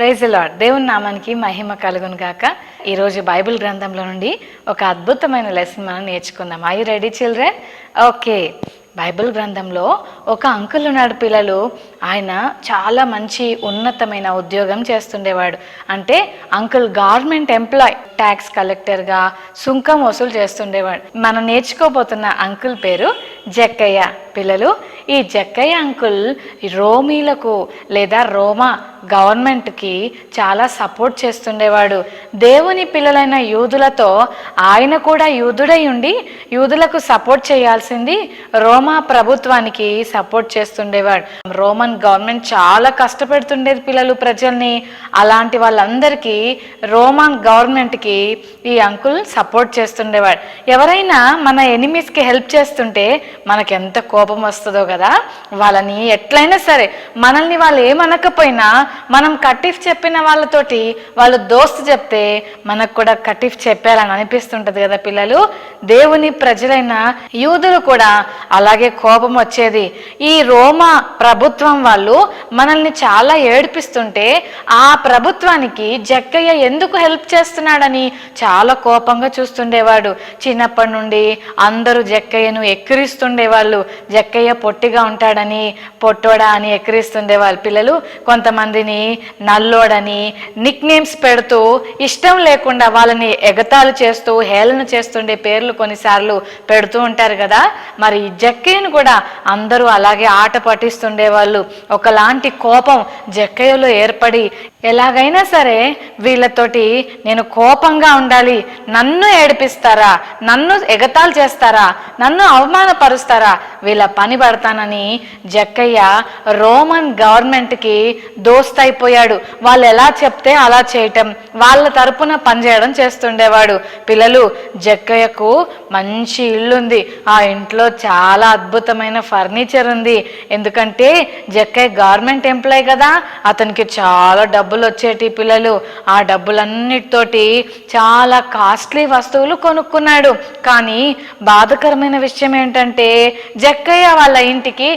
Praise the lord. దేవుని నామానికి మహిమ కలుగును గాక. ఈరోజు బైబిల్ గ్రంథంలో నుండి ఒక అద్భుతమైన లెసన్ మనం నేర్చుకుందాం. I you ready children? Okay. Bible గ్రంథంలో ఒక అంకుల్ ఉన్నాడు పిల్లలు. ఆయన చాలా మంచి ఉన్నతమైన ఉద్యోగం చేస్తుండేవాడు. అంటే అంకుల్ గవర్నమెంట్ ఎంప్లాయ్, ట్యాక్స్ కలెక్టర్గా సుంకం వసూలు చేస్తుండేవాడు. మనం నేర్చుకోబోతున్న అంకుల్ పేరు జక్కయ్య. పిల్లలు, ఈ జక్కయ్య అంకుల్ రోమీలకు లేదా రోమా గవర్నమెంట్కి చాలా సపోర్ట్ చేస్తుండేవాడు. దేవుని పిల్లలైన యూదులతో ఆయన కూడా యూదుడై ఉండి యూదులకు సపోర్ట్ చేయాల్సింది రోమా ప్రభుత్వానికి సపోర్ట్ చేస్తుండేవాడు. రోమన్ గవర్నమెంట్ చాలా కష్టపెడుతుండేది పిల్లలు ప్రజల్ని. అలాంటి వాళ్ళందరికీ రోమన్ గవర్నమెంట్కి ఈ అంకుల్ సపోర్ట్ చేస్తుండేవాడు. ఎవరైనా మన ఎనిమీస్కి హెల్ప్ చేస్తుంటే మనకు ఎంత కోపం వస్తుందో కదా. వాళ్ళని ఎట్లయినా సరే, మనల్ని వాళ్ళు ఏమనకపోయినా మనం కటిఫ్ చెప్పిన వాళ్ళతోటి వాళ్ళు దోస్తు చెప్తే మనకు కూడా కటిఫ్ చెప్పాలని అనిపిస్తుంటది కదా పిల్లలు. దేవుని ప్రజలైన యూదులు కూడా అలాగే కోపం వచ్చేది. ఈ రోమా ప్రభుత్వం వాళ్ళు మనల్ని చాలా ఏడిపిస్తుంటే ఆ ప్రభుత్వానికి జక్కయ్య ఎందుకు హెల్ప్ చేస్తున్నాడని చాలా కోపంగా చూస్తుండేవాడు. చిన్నప్పటి నుండి అందరూ జక్కయ్యను ఎక్కిరిస్తుండేవాళ్ళు. జక్కయ్య పొట్టిగా ఉంటాడని, పొట్టోడా అని ఎక్కిరిస్తుండేవాళ్ళు. పిల్లలు కొంతమందిని నల్లోడని నిక్ నేమ్స్ పెడుతూ ఇష్టం లేకుండా వాళ్ళని ఎగతాళి చేస్తూ హేళన చేస్తుండే పేర్లు కొన్నిసార్లు పెడుతూ ఉంటారు కదా. మరి జక్కయ్యను కూడా అందరూ అలాగే ఆట పట్టిస్తుండేవాళ్ళు. ఒకలాంటి కోపం జక్కయ్యలో ఏర్పడి ఎలాగైనా సరే వీళ్ళతోటి నేను కోపంగా ఉండాలి, నన్ను ఏడిపిస్తారా, నన్ను ఎగతాళి చేస్తారా, నన్ను అవమానపరుస్తారా, వీళ్ళ పని పడతానని జక్కయ్య రోమన్ గవర్నమెంట్కి దోస్తైపోయాడు. వాళ్ళు ఎలా చెప్తే అలా చేయటం, వాళ్ళ తరపున పనిచేయడం చేస్తుండేవాడు. పిల్లలు, జక్కయ్యకు మంచి ఇల్లుంది. ఆ ఇంట్లో చాలా అద్భుతమైన ఫర్నిచర్ ఉంది. ఎందుకంటే జక్కయ్య గవర్నమెంట్ ఎంప్లాయ్ కదా, అతనికి చాలా డబ్బులు వచ్చేటి. పిల్లలు, ఆ డబ్బులన్నిటితోటి చాలా కాస్ట్లీ వస్తువులు కొనుక్కున్నాడు. కానీ బాధకరమైన విషయం ఏంటంటే జక్కయ్య వాళ్ళ ఇంటికి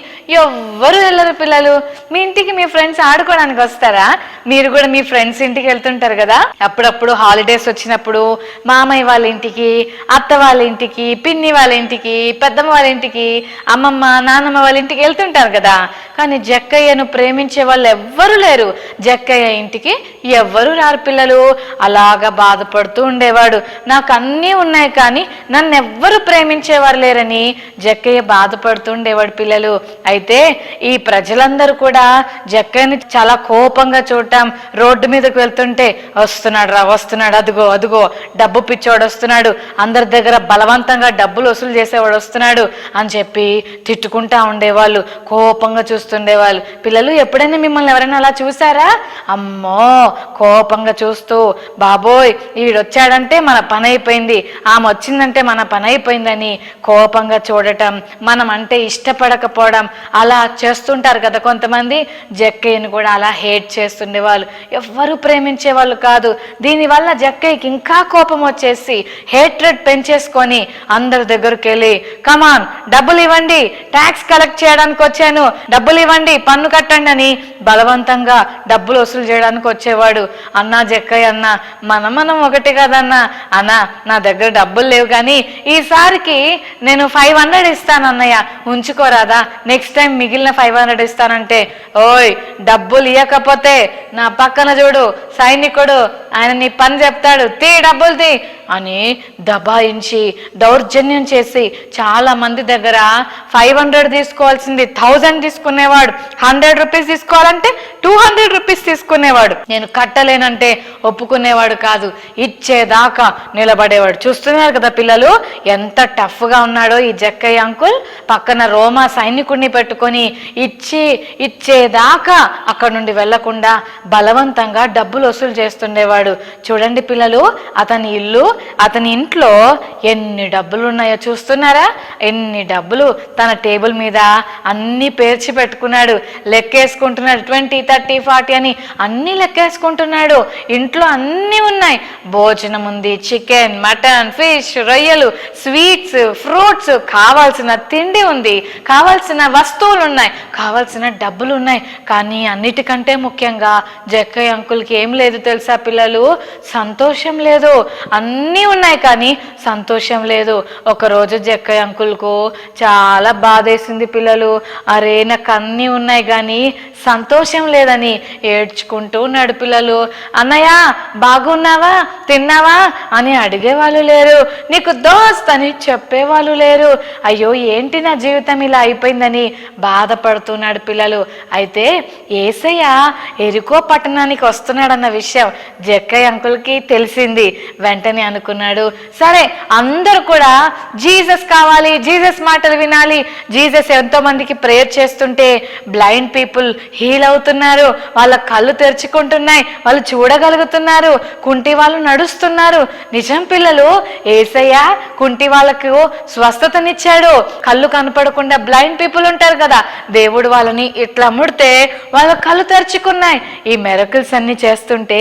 ఎవ్వరు వెళ్ళరు. పిల్లలు, మీ ఇంటికి మీ ఫ్రెండ్స్ ఆడుకోవడానికి వస్తారా? మీరు కూడా మీ ఫ్రెండ్స్ ఇంటికి వెళ్తుంటారు కదా. అప్పుడప్పుడు హాలిడేస్ వచ్చినప్పుడు మామయ్య వాళ్ళ ఇంటికి, అత్త వాళ్ళ ఇంటికి, పిన్ని వాళ్ళ ఇంటికి, పెద్దమ్మ వాళ్ళ ఇంటికి, అమ్మమ్మ నాన్నమ్మ వాళ్ళ ఇంటికి వెళ్తుంటారు కదా. కానీ జక్కయ్యను ప్రేమించే వాళ్ళు ఎవ్వరు లేరు. జక్కయ్య ఇంటికి ఎవ్వరు రారు. పిల్లలు, అలాగా బాధపడుతూ ఉండేవాడు. నాకు అన్నీ ఉన్నాయి కానీ నన్ను ఎవ్వరు ప్రేమించేవారు లేరని జక్కయ్య బాధపడుతూ ఉండేవాడు. పిల్లలు, అయితే ఈ ప్రజలందరూ కూడా జక్కయ్యని చాలా కోపంగా చూడటం, రోడ్డు మీదకి వెళ్తుంటే వస్తున్నాడు రా, వస్తున్నాడు, అదిగో అదిగో డబ్బు పిచ్చోడు వస్తున్నాడు, అందరి దగ్గర బలవంతంగా డబ్బులు వసూలు చేసేవాడు వస్తున్నాడు అని చెప్పి తిట్టుకుంటా ఉండేవాళ్ళు, కోపంగా చూస్తుండేవాళ్ళు. పిల్లలు, ఎప్పుడైనా మిమ్మల్ని ఎవరైనా అలా చూసారా? అమ్మో, కోపంగా చూస్తూ బాబోయ్ ఈడొచ్చాడంటే మన పని అయిపోయింది, ఆమె వచ్చిందంటే మన పని అయిపోయిందని కోపంగా చూడటం, మనం అంటే ఇష్టపడకపోవడం అలా చేస్తుంటారు కదా కొంతమంది. జక్కయ్యను కూడా అలా హేట్ చేస్తుండేవాళ్ళు, ఎవ్వరూ ప్రేమించేవాళ్ళు కాదు. దీనివల్ల జక్కయ్యకి ఇంకా కోపం వచ్చేసి హేట్రెడ్ పెంచేసుకొని అందరి దగ్గరికి వెళ్ళి, కమాన్ డబ్బులు ఇవ్వండి, ట్యాక్స్ కలెక్ట్ చేయడానికి వచ్చాను, డబ్బులు ఇవ్వండి, పన్ను కట్టండి అని బలవంతంగా డబ్బులు వసూలు చేయడానికి వచ్చేవాడు. అన్నా జక్కయ్య, అన్న మనం ఒకటి కదన్నా, అన్న నా దగ్గర డబ్బులు లేవు కానీ ఈసారికి నేను 500 ఇస్తాను అన్నయ్య, ఉంచుకోరాదా, నెక్స్ట్ టైం మిగిలిన 500 ఇస్తానంటే, ఓయ్ డబ్బులు ఇవ్వకపోతే నా పక్కన చూడు సైనికుడు, ఆయన నీ పని చెప్తాడు, తీ డబ్బులు తీ అని దబాయించి దౌర్జన్యం చేసి చాలా మంది దగ్గర 500 తీసుకోవాల్సింది 1000 తీసుకునేవాడు. 100 రూపీస్ తీసుకోవాలంటే 200 రూపీస్ తీసుకునేవాడు. నేను కట్టలేనంటే ఒప్పుకునేవాడు కాదు, ఇచ్చేదాకా నిలబడేవాడు. చూస్తున్నారు కదా పిల్లలు, ఎంత టఫ్గా ఉన్నాడో ఈ జక్కయ్య అంకుల్. పక్కన రోమా సైనికుడిని పెట్టుకొని ఇచ్చేదాకా అక్కడ నుండి వెళ్లకుండా బలవంతంగా డబ్బులు వసూలు చేస్తుండేవాడు. చూడండి పిల్లలు, అతని ఇల్లు, అతని ఇంట్లో ఎన్ని డబ్బులు ఉన్నాయో చూస్తున్నారా? ఎన్ని డబ్బులు తన టేబుల్ మీద అన్ని పేర్చి పెట్టుకున్నాడు. లెక్కేసుకుంటున్నాడు, 20, 30, 40 అని అన్నీ లెక్కేసుకుంటున్నాడు. ఇంట్లో అన్నీ ఉన్నాయి, భోజనం ఉంది, చికెన్, మటన్, ఫిష్, రొయ్యలు, స్వీట్స్, ఫ్రూట్స్, కావాల్సిన తిండి ఉంది, కావాల్సిన వస్తువులు ఉన్నాయి, కావాల్సిన డబ్బులు ఉన్నాయి. కానీ అన్నిటికంటే ముఖ్యంగా జక్కయ్య అంకుల్కి ఏం లేదు తెలుసా పిల్లలు? సంతోషం లేదు. అన్నీ ఉన్నాయి కానీ సంతోషం లేదు. ఒకరోజు జక్కయ్య అంకుల్కు చాలా బాధేసింది పిల్లలు. అరే నాకు అన్నీ ఉన్నాయి కానీ సంతోషం లేదని ఏడ్చుకుంటూ ఉన్నాడు పిల్లలు. అన్నయ్య బాగున్నావా, తిన్నావా అని అడిగేవాళ్ళు లేరు, నీకు దోస్త్ అని చెప్పేవాళ్ళు లేరు. అయ్యో ఏంటి నా జీవితం ఇలా అయిపోయిందని బాధపడుతున్నాడు పిల్లలు. అయితే యేసయ్య ఎరికో పట్టణానికి వస్తున్నాడన్న విషయం జక్కయ్య అంకుల్కి తెలిసింది. వెంటనే అనుకున్నాడు, సరే అందరూ కూడా జీసస్ కావాలి, జీసస్ మాటలు వినాలి. జీసస్ ఎంతో మందికి ప్రేయర్ చేస్తుంటే బ్లైండ్ పీపుల్ హీల్ అవుతున్నారు, వాళ్ళ కళ్ళు తెరుచుకుంటున్నాయి, వాళ్ళు చూడగలుగుతున్నారు, కుంటి వాళ్ళు నడుస్తున్నారు. నిజం పిల్లలు, యేసయ్య కుంటి వాళ్ళకు స్వస్థతనిచ్చాడు. కళ్ళు కనపడకుండా బ్లైండ్ పీపుల్ ఉంటారు కదా, దేవుడు వాళ్ళని ఇట్లా ముడితే వాళ్ళ కళ్ళు తెరుచుకున్నాయి. ఈ మిరకిల్స్ అన్ని చేస్తుంటే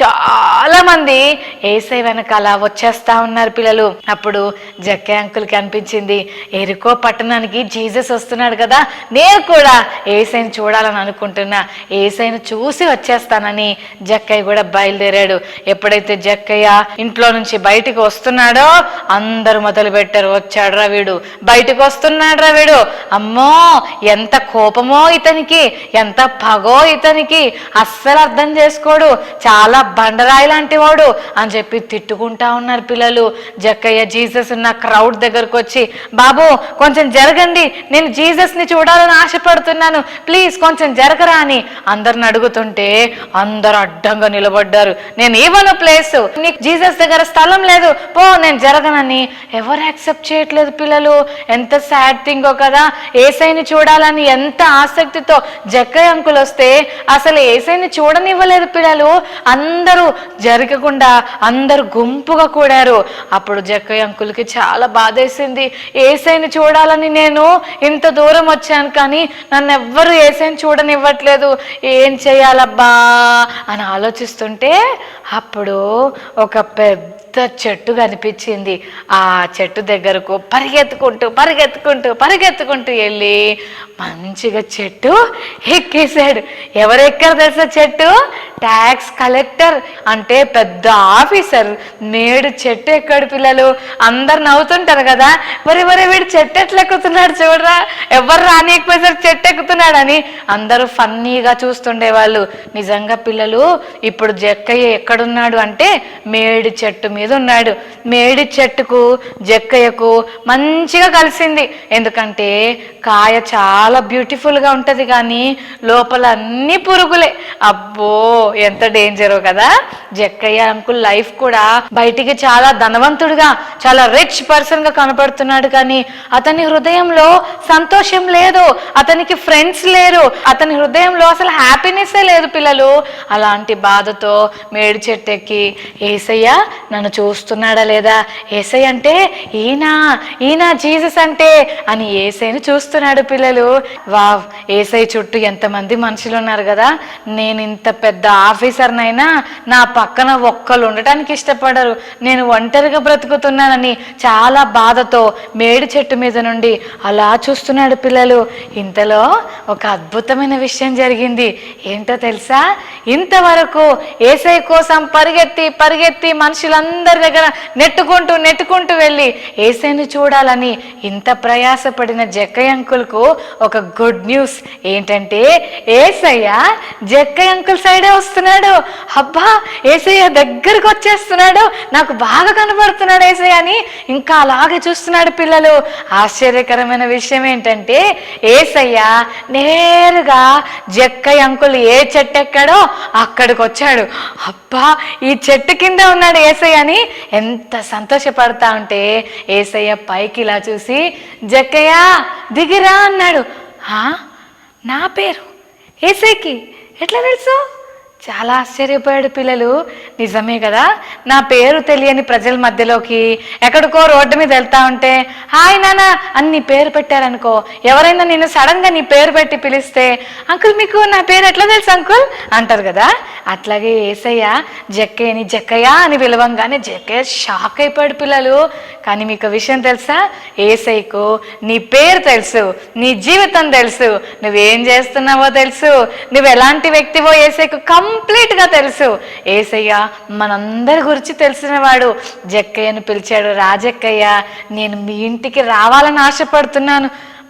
చాలా మంది యేసయ్య వెనకాల వచ్చేస్తా ఉన్నారు పిల్లలు. అప్పుడు జక్కయ్య అంకుల్కి అనిపించింది, ఎరికో పట్టణానికి జీసస్ వస్తున్నాడు కదా, నేను కూడా యేసయ్యని చూడాలని అనుకుంటున్నా, యేసయ్యను చూసి వచ్చేస్తానని జక్కయ్య కూడా బయలుదేరాడు. ఎప్పుడైతే జక్కయ్య ఇంట్లో నుంచి బయటికి వస్తున్నాడో అందరూ మొదలు పెట్టారు, వచ్చాడు రా వీడు, బయటకు వస్తున్నాడు రా వీడు, అమ్మో ఎంత కోపమో ఇతనికి, ఎంత పగో ఇతనికి, అస్సలు అర్థం చేసుకోడు, చాలా బండరాయి లాంటి వాడు అని చెప్పి తిట్టుకుంటా ఉన్నారు పిల్లలు. జక్కయ్య జీసస్ ఉన్న క్రౌడ్ దగ్గరకు వచ్చి, బాబు కొంచెం జరగండి, నేను జీసస్ని చూడాలని ఆశపడుతున్నాను, ప్లీజ్ కొంచెం జరగరా అని అందరిని అడుగుతుంటే అందరు అడ్డంగా నిలబడ్డారు. నేను ఇవ్వను ప్లేస్, నీకు జీసస్ దగ్గర స్థలం లేదు, పో, నేను జరగనని ఎవరు యాక్సెప్ట్ చేయట్లేదు పిల్లలు. ఎంత సాడ్ థింగో కదా. యేసయ్యని చూడాలని ఎంత ఆసక్తితో జక్కయ్య అంకుల్ వస్తే అసలు యేసయ్యని చూడనివ్వలేదు పిల్లలు. అందరూ జరగకుండా అందరూ గుంపుగా కూడారు. అప్పుడు జక్కయ్య అంకుల్కి చాలా బాధేసింది. యేసయ్యని చూడాలని నేను ఇంత దూరం వచ్చాను కానీ నన్ను ఎవ్వరు యేసయ్యని చూడనివ్వట్లేదు, ఏం చేయాలబ్బా అని ఆలోచిస్తుంటే అప్పుడు ఒక పెద్ద చెట్టు కనిపించింది. ఆ చెట్టు దగ్గరకు పరిగెత్తుకుంటూ పరిగెత్తుకుంటూ పరిగెత్తుకుంటూ వెళ్ళి మంచిగా చెట్టు ఎక్కేశాడు. ఎవరు ఎక్కారు తెలుసా చెట్టు? ట్యాక్స్ కలెక్టర్ అంటే పెద్ద ఆఫీసర్ నేడు చెట్టు ఎక్కాడు పిల్లలు. అందరు నవ్వుతుంటారు కదా, మరి వీడు చెట్టు ఎట్లా ఎక్కుతున్నాడు చూడరా, ఎవరు రానియకపోయేసరికి చెట్టు ఎక్కుతున్నాడని అందరూ ఫన్నీగా చూస్తుండేవాళ్ళు. నిజంగా పిల్లలు ఇప్పుడు జక్కయ్య ఎక్కడున్నాడు అంటే మేడి చెట్టు మీద ఉన్నాడు. మేడి చెట్టుకు జక్కయ్యకు మంచిగా కలిసింది. ఎందుకంటే కాయ చాలా బ్యూటిఫుల్గా ఉంటుంది కానీ లోపల అన్ని పురుగులే. అబ్బో ఎంత డేంజరో కదా. జక్కయ్య అంకుల్ లైఫ్ కూడా బయటికి చాలా ధనవంతుడుగా, చాలా రిచ్ పర్సన్ గా కనపడుతున్నాడు కానీ అతని హృదయంలో సంతోషం లేదు, అతనికి ఫ్రెండ్స్ లేరు, అతని హృదయంలో అసలు హ్యాపీనెస్సే లేదు పిల్లలు. అలాంటి బాధతో మేడి చెట్టు ఎక్కి, యేసయ్య నన్ను చూస్తున్నాడా లేదా, యేసయ్య అంటే ఈయన జీసస్ అంటే అని యేసయ్యని చూస్తున్నాడు పిల్లలు. వావ్, యేసయ్య చుట్టూ ఎంతమంది మనుషులు ఉన్నారు కదా, నేను ఇంత పెద్ద ఆఫీసర్నైనా నా పక్కన ఒక్కళ్ళు ఉండటానికి ఇష్టపడరు, నేను ఒంటరిగా బ్రతుకుతున్నానని చాలా బాధతో మేడి చెట్టు మీద నుండి అలా చూస్తున్నాడు పిల్లలు. ఇంతలో ఒక అద్భుతమైన విషయం జరిగింది. ఏంటో తెలుసా? ఇంతవరకు యేసయ్య కోసం పరిగెత్తి పరిగెత్తి మనుషులందరి దగ్గర నెట్టుకుంటూ వెళ్ళి యేసయ్యని చూడాలని ఇంత ప్రయాసపడిన జక్కయ్య అంకుల్కు ఒక గుడ్ న్యూస్ ఏంటంటే యేసయ్య జక్కయ్య అంకుల్ సైడే వస్తున్నాడు. అబ్బా, యేసయ్య దగ్గరకు వచ్చేస్తున్నాడు, నాకు బాగా కనబడుతున్నాడు యేసయ్య అని ఇంకా అలాగే చూస్తున్నాడు పిల్లలు. ఆశ్చర్యకరమైన విషయం ఏంటంటే యేసయ్య నేరుగా జక్కయ్య అంకుల్ ఏ చెట్టు ఎక్కాడో అక్కడికి వచ్చాడు. అబ్బా, ఈ చెట్టు కింద ఉన్నాడు యేసయ్య అని ఎంత సంతోషపడతా ఉంటే యేసయ్య పైకి ఇలా చూసి, జక్కయ్య దిగిరా అన్నాడు. నా పేరు యేసయ్యకి ఎట్లా తెలుసు? చాలా ఆశ్చర్యపోయాడు పిల్లలు. నిజమే కదా, నా పేరు తెలియని ప్రజల మధ్యలోకి ఎక్కడికో రోడ్డు మీద వెళ్తా ఉంటే హాయ్ నాన్న అని నీ పేరు పెట్టారనుకో, ఎవరైనా నేను సడన్గా నీ పేరు పెట్టి పిలిస్తే అంకుల్ మీకు నా పేరు ఎట్లా తెలుసు అంకుల్ అంటారు కదా. అట్లాగే యేసయ్య జక్కయ్యని జక్కయ్య అని పిలవంగానే జక్కయ్య షాక్ అయిపోయాడు పిల్లలు. కానీ మీకు విషయం తెలుసా, యేసయ్యకు నీ పేరు తెలుసు, నీ జీవితం తెలుసు, నువ్వేం చేస్తున్నావో తెలుసు, నువ్వు ఎలాంటి వ్యక్తివో యేసయ్యకు కంప్లీట్గా తెలుసు. యేసయ్య మనందరి గురించి తెలిసినవాడు. జక్కయ్యను పిలిచాడు, రాజక్కయ్య నేను మీ ఇంటికి రావాలని ఆశపడుతున్నాను.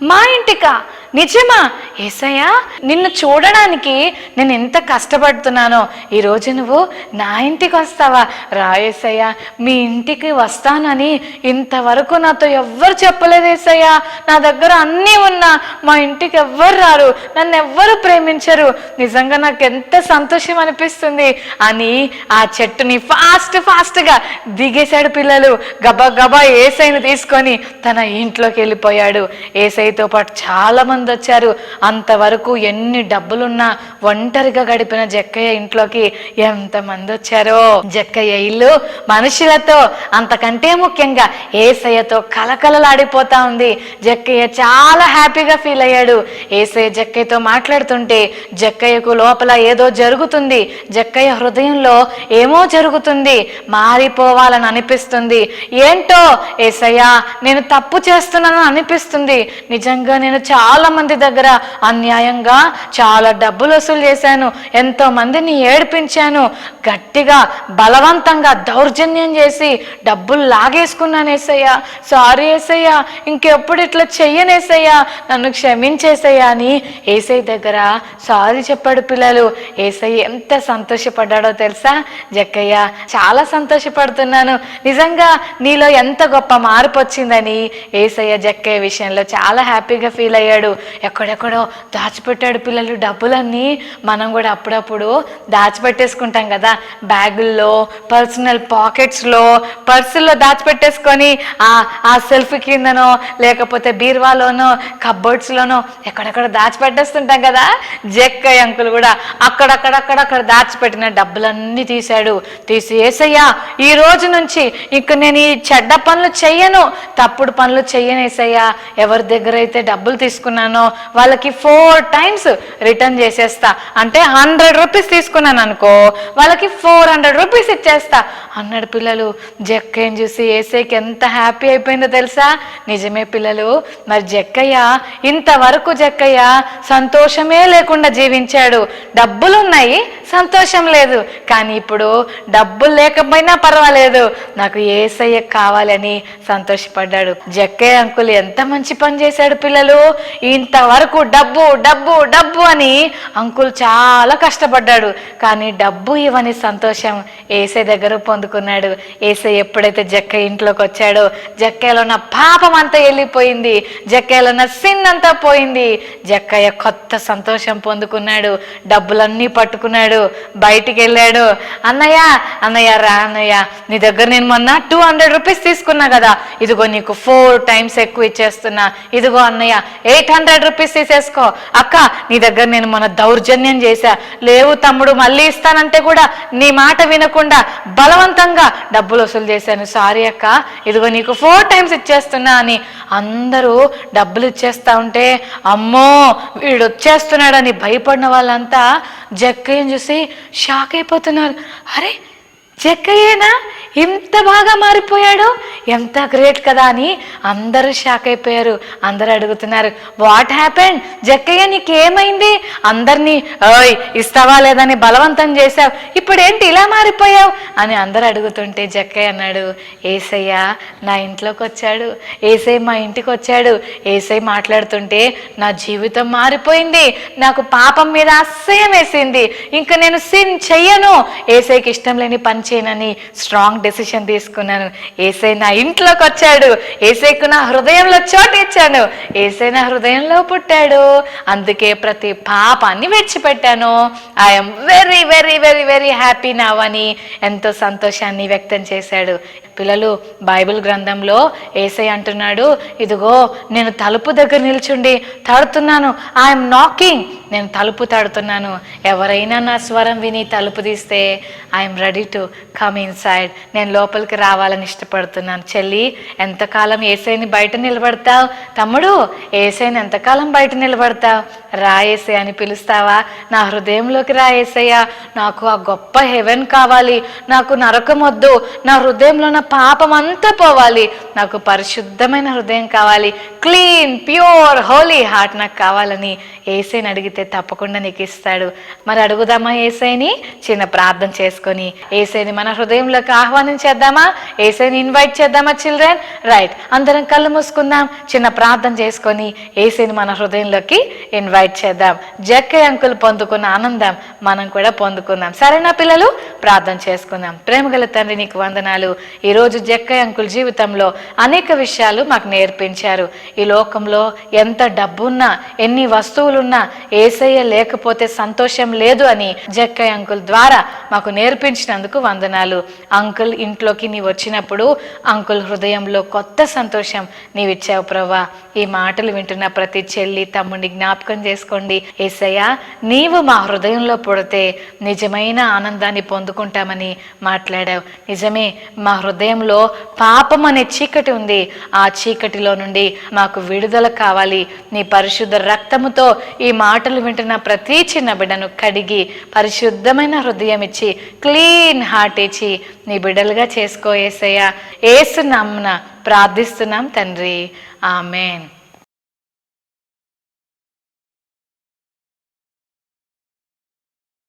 మా ఇంటికా? నిజమా యేసయ్య? నిన్ను చూడడానికి నేను ఎంత కష్టపడుతున్నానో, ఈరోజు నువ్వు నా ఇంటికి వస్తావా? రా యేసయ్య, మీ ఇంటికి వస్తానని ఇంతవరకు నాతో ఎవ్వరు చెప్పలేదు యేసయ్య. నా దగ్గర అన్నీ ఉన్నా మా ఇంటికి ఎవ్వరు రారు, నన్ను ఎవ్వరు ప్రేమించరు, నిజంగా నాకు ఎంత సంతోషం అనిపిస్తుంది అని ఆ చెట్టుని ఫాస్ట్గా దిగేశాడు పిల్లలు. గబా గబా యేసయ్యను తీసుకొని తన ఇంట్లోకి వెళ్ళిపోయాడు. యేసయ్యతో పాటు చాలా మంది వచ్చారు. అంతవరకు ఎన్ని డబ్బులున్నా ఒంటరిగా గడిపిన జక్కయ్య ఇంట్లోకి ఎంతమంది వచ్చారో. జక్కయ్య ఇల్లు మనుషులతో, అంతకంటే ముఖ్యంగా యేసయ్యతో కలకలలాడిపోతా ఉంది. జక్కయ్య చాలా హ్యాపీగా ఫీల్ అయ్యాడు. యేసయ్య జక్కయ్యతో మాట్లాడుతుంటే జక్కయ్యకు లోపల ఏదో జరుగుతుంది. జక్కయ్య హృదయంలో ఏమో జరుగుతుంది, మారిపోవాలని అనిపిస్తుంది. ఏంటో యేసయ్య నేను తప్పు చేస్తున్నాను అనిపిస్తుంది, నిజంగా నేను చాలా మంది దగ్గర అన్యాయంగా చాలా డబ్బులు వసూలు చేశాను, ఎంతో మందిని ఏడిపించాను, గట్టిగా బలవంతంగా దౌర్జన్యం చేసి డబ్బులు లాగేసుకున్నాను యేసయ్య, సారీ యేసయ్య, ఇంకెప్పుడు ఇట్లా చెయ్యనేసయ్యా, నన్ను క్షమించేసయ్యా అని యేసయ్య దగ్గర సారీ చెప్పాడు పిల్లలు. యేసయ్య ఎంత సంతోషపడ్డాడో తెలుసా? జక్కయ్య చాలా సంతోషపడుతున్నాను, నిజంగా నీలో ఎంత గొప్ప మార్పు వచ్చిందని యేసయ్య జక్కయ్య విషయంలో చాలా హ్యాపీగా ఫీల్ అయ్యాడు. ఎక్కడెక్కడో దాచిపెట్టాడు పిల్లలు డబ్బులన్నీ. మనం కూడా అప్పుడప్పుడు దాచిపెట్టేసుకుంటాం కదా, బ్యాగుల్లో, పర్సనల్ పాకెట్స్లో, పర్సుల్లో దాచిపెట్టేసుకొని ఆ సెల్ఫ్ కిందనో లేకపోతే బీర్వాలోనో కబ్బోర్డ్స్లోనో ఎక్కడెక్కడ దాచిపెట్టేస్తుంటాం కదా. జక్కయ్య అంకుల్ కూడా అక్కడక్కడ దాచిపెట్టిన డబ్బులన్నీ తీశాడు. తీసి యేసయ్య ఈ రోజు నుంచి ఇంక నేను ఈ చెడ్డ పనులు చెయ్యను, తప్పుడు పనులు చెయ్యను యేసయ్య, ఎవరి దగ్గర అయితే డబ్బులు తీసుకున్నానో వాళ్ళకి 4 times రిటర్న్ చేసేస్తా, అంటే 100 రూపీస్ తీసుకున్నాను అనుకో వాళ్ళకి 400 రూపీస్ ఇచ్చేస్తా అన్నాడు పిల్లలు. జక్కయ్యని చూసి యేసయ్యకి ఎంత హ్యాపీ అయిపోయిందో తెలుసా? నిజమే పిల్లలు, మరి జక్కయ్య ఇంతవరకు జక్కయ్య సంతోషమే లేకుండా జీవించాడు. డబ్బులున్నాయి, సంతోషం లేదు. కానీ ఇప్పుడు డబ్బులు లేకపోయినా పర్వాలేదు, నాకు యేసయ్య కావాలని సంతోషపడ్డాడు. జక్కయ్య అంకుల్ ఎంత మంచి పని చేశాడు పిల్లలు. ఇంతవరకు డబ్బు డబ్బు డబ్బు అని అంకుల్ చాలా కష్టపడ్డాడు, కానీ డబ్బు ఇవ్వని సంతోషం యేసయ్య దగ్గర పొందుకున్నాడు. యేసయ్య ఎప్పుడైతే జక్కయ్య ఇంట్లోకి వచ్చాడో జక్కయ్యలో ఉన్న పాపం అంతా వెళ్ళిపోయింది, జక్కయ్యలో ఉన్న సిన్ అంతా పోయింది. జక్కయ్య కొత్త సంతోషం పొందుకున్నాడు. డబ్బులన్నీ పట్టుకున్నాడు, బయటికి వెళ్ళాడు. అన్నయ్య అన్నయ్య రా అన్నయ్య, నీ దగ్గర నేను మొన్న 200 రూపీస్ తీసుకున్నా కదా, ఇదిగో నీకు 4 times ఎక్కువ ఇచ్చేస్తున్నా, ఇదిగో అన్నయ్య 800 రూపీస్ తీసేసుకో. అక్క నీ దగ్గర నేను మొన్న దౌర్జన్యం చేశా, లేవు తమ్ముడు మళ్ళీ ఇస్తానంటే కూడా నీ మాట వినకుండా బలవంతంగా డబ్బులు వసూలు చేశాను, సారీ అక్క, ఇదిగో నీకు 4 times ఇచ్చేస్తున్నా అని అందరూ డబ్బులు ఇచ్చేస్తా ఉంటే అమ్మో వీడు వచ్చేస్తున్నాడని భయపడిన వాళ్ళంతా జక్కయ్యని చూసి షాక్ అయిపోతున్నారు. అరే జక్కయ్యేనా ఇంత బాగా మారిపోయాడు, ఎంత గ్రేట్ కదా అని అందరూ షాక్ అయిపోయారు. అందరూ అడుగుతున్నారు, వాట్ హ్యాపెండ్ జక్కయ్య, నీకేమైంది? అందరినీ ఓయ్ ఇస్తావా లేదని బలవంతం చేశావు, ఇప్పుడు ఏంటి ఇలా మారిపోయావు అని అందరూ అడుగుతుంటే జక్కయ్య అన్నాడు, యేసయ్య నా ఇంట్లోకి వచ్చాడు, యేసయ్య మా ఇంటికి వచ్చాడు, యేసయ్య మాట్లాడుతుంటే నా జీవితం మారిపోయింది, నాకు పాపం మీద అసహ్యం వేసింది, ఇంకా నేను సిన్ చెయ్యను, యేసయ్యకి ఇష్టం లేని పని చేయనని స్ట్రాంగ్ డెసిషన్ తీసుకున్నాను. యేసయ్య నా ఇంట్లోకి వచ్చాడు, యేసయ్యకు నా హృదయంలో చోటు ఇచ్చాను, యేసయ్య నా హృదయంలో పుట్టాడు, అందుకే ప్రతి పాపాన్ని విడిచిపెట్టాను. I'm very very very very happy now అని ఎంతో సంతోషాన్ని వ్యక్తం చేశాడు. పిల్లలు, బైబిల్ గ్రంథంలో యేసయ్య అంటున్నాడు, ఇదిగో నేను తలుపు దగ్గర నిల్చుండి తడుతున్నాను, ఐఎమ్ నాకింగ్, నేను తలుపు తడుతున్నాను, ఎవరైనా నా స్వరం విని తలుపు తీస్తే I'm ready to come inside, నేను లోపలికి రావాలని ఇష్టపడుతున్నాను. చెల్లి, ఎంతకాలం యేసయ్యని బయట నిలబడతావు? తమ్ముడు, యేసయ్యని ఎంతకాలం బయట నిలబడతావు? రా యేసయ్య అని పిలుస్తావా? నా హృదయంలోకి రా యేసయ్య, నాకు ఆ గొప్ప హెవెన్ కావాలి, నాకు నరకం వద్దు, నా హృదయంలో నా పాపం అంతా పోవాలి, నాకు పరిశుద్ధమైన హృదయం కావాలి, క్లీన్ ప్యూర్ హోలీ హార్ట్ నాకు కావాలని యేసయ్యని అడిగితే తప్పకుండా నీకు ఇస్తాడు. మరి అడుగుదామా యేసయ్యని? చిన్న ప్రార్థన చేసుకొని యేసయ్యని మన హృదయంలోకి ఆహ్వానించేద్దామా? యేసయ్యని ఇన్వైట్ చేద్దామా చిల్డ్రన్? రైట్, అందరం కళ్ళు మూసుకుందాం, చిన్న ప్రార్థన చేసుకొని యేసయ్యని మన హృదయంలోకి ఇన్వైట్ చేద్దాం. జక్కయ్య అంకుల్ పొందుకున్న ఆనందం మనం కూడా పొందుకుందాం. సరేనా పిల్లలు? ప్రార్థన చేసుకుందాం. ప్రేమగల తండ్రి, నీకు వందనాలు. ఈరోజు జక్కయ్య అంకుల్ జీవితంలో అనేక విషయాలు మాకు నేర్పించారు. ఈ లోకంలో ఎంత డబ్బున్నా, ఎన్ని వస్తువులున్నా యేసయ్య లేకపోతే సంతోషం లేదు అని జక్కయ్య అంకుల్ ద్వారా మాకు నేర్పించినందుకు వందనాలు. అంకుల్ ఇంట్లోకి నీవు వచ్చినప్పుడు అంకుల్ హృదయంలో కొత్త సంతోషం నీవిచ్చావు ప్రభా. ఈ మాటలు వింటున్న ప్రతి చెల్లి తమ్ముడిని జ్ఞాపకం చేసుకోండి. యేసయ్య, నీవు మా హృదయంలో పుడితే నిజమైన ఆనందాన్ని పొందుకుంటామని మాట్లాడావు. నిజమే, మా హృదయంలో పాపం అనే చీకటి ఉంది, ఆ చీకటిలో నుండి మాకు విడుదల కావాలి. నీ పరిశుద్ధ రక్తముతో ఈ మాటలు వింటున్న ప్రతి చిన్న బిడ్డను కడిగి పరిశుద్ధమైన హృదయం ఇచ్చి క్లీన్ హార్ట్ ఇచ్చి నీ బిడ్డలుగా చేసుకో యేసయ్య. యేసు నామమున ప్రార్థిస్తున్నాం తండ్రి, ఆమేన్.